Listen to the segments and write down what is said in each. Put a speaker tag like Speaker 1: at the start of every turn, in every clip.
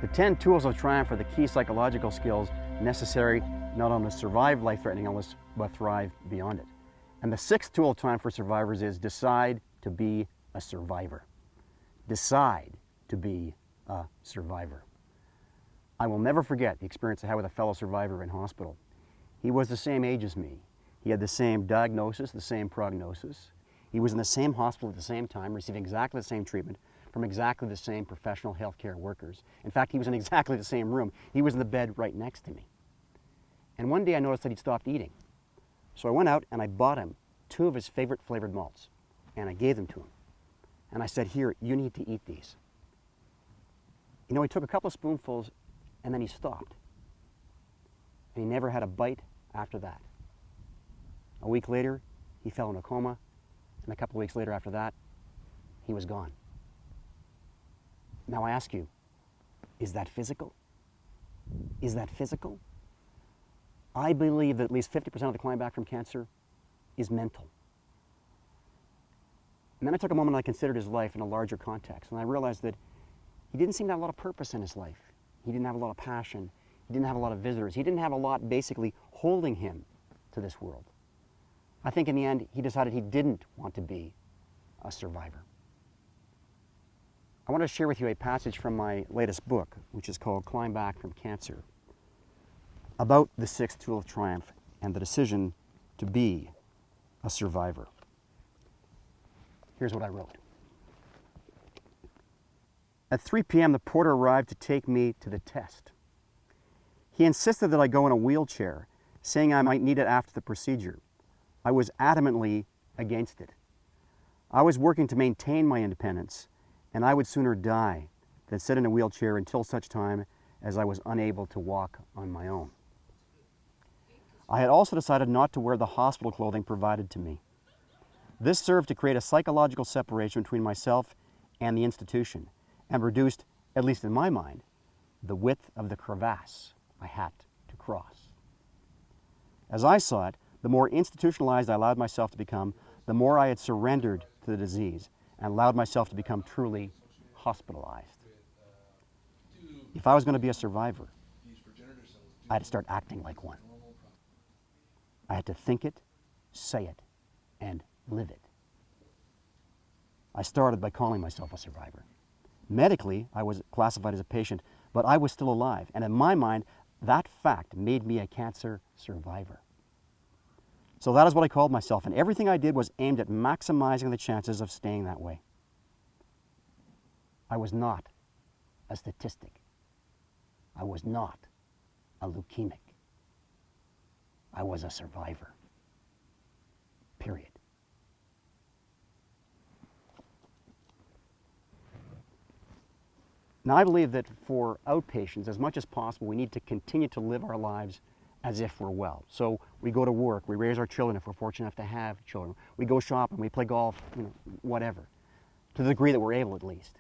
Speaker 1: The 10 tools of triumph are the key psychological skills necessary not only to survive life-threatening illness, but thrive beyond it. And the 6th tool of triumph for survivors is decide to be a survivor. Decide to be a survivor. I will never forget the experience I had with a fellow survivor in hospital. He was the same age as me. He had the same diagnosis, the same prognosis. He was in the same hospital at the same time, receiving exactly the same treatment from exactly the same professional healthcare workers. In fact, he was in exactly the same room. He was in the bed right next to me. And one day I noticed that he'd stopped eating. So I went out and I bought him 2 of his favorite flavored malts, and I gave them to him. And I said, here, you need to eat these. You know, he took a couple of spoonfuls and then he stopped. And he never had a bite after that. A week later, he fell in a coma, and a couple of weeks later after that, he was gone. Now I ask you, is that physical? Is that physical? I believe that at least 50% of the climb back from cancer is mental. And then I took a moment and I considered his life in a larger context, and I realized that he didn't seem to have a lot of purpose in his life. He didn't have a lot of passion. He didn't have a lot of visitors. He didn't have a lot basically holding him to this world. I think in the end, he decided he didn't want to be a survivor. I want to share with you a passage from my latest book, which is called Climb Back from Cancer, about the 6th tool of triumph and the decision to be a survivor. Here's what I wrote. At 3 p.m., the porter arrived to take me to the test. He insisted that I go in a wheelchair, saying I might need it after the procedure. I was adamantly against it. I was working to maintain my independence, and I would sooner die than sit in a wheelchair until such time as I was unable to walk on my own. I had also decided not to wear the hospital clothing provided to me. This served to create a psychological separation between myself and the institution, and reduced, at least in my mind, the width of the crevasse I had to cross. As I saw it, the more institutionalized I allowed myself to become, the more I had surrendered to the disease and allowed myself to become truly hospitalized. If I was going to be a survivor, I had to start acting like one. I had to think it, say it, and live it. I started by calling myself a survivor. Medically, I was classified as a patient, but I was still alive, and in my mind, that fact made me a cancer survivor. So that is what I called myself, and everything I did was aimed at maximizing the chances of staying that way. I was not a statistic. I was not a leukemic. I was a survivor. Period. Now, I believe that for outpatients, as much as possible, we need to continue to live our lives as if we're well. So we go to work, we raise our children if we're fortunate enough to have children. We go shopping, we play golf, whatever, to the degree that we're able at least.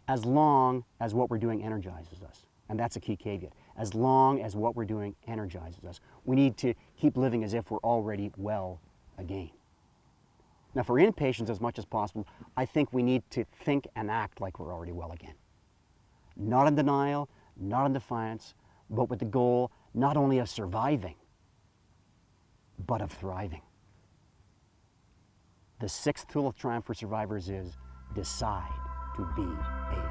Speaker 1: As long as what we're doing energizes us. And that's a key caveat. As long as what we're doing energizes us. We need to keep living as if we're already well again. Now, for inpatients, as much as possible, I think we need to think and act like we're already well again. Not in denial, not in defiance, but with the goal not only of surviving, but of thriving. The 6th tool of triumph for survivors is decide to be a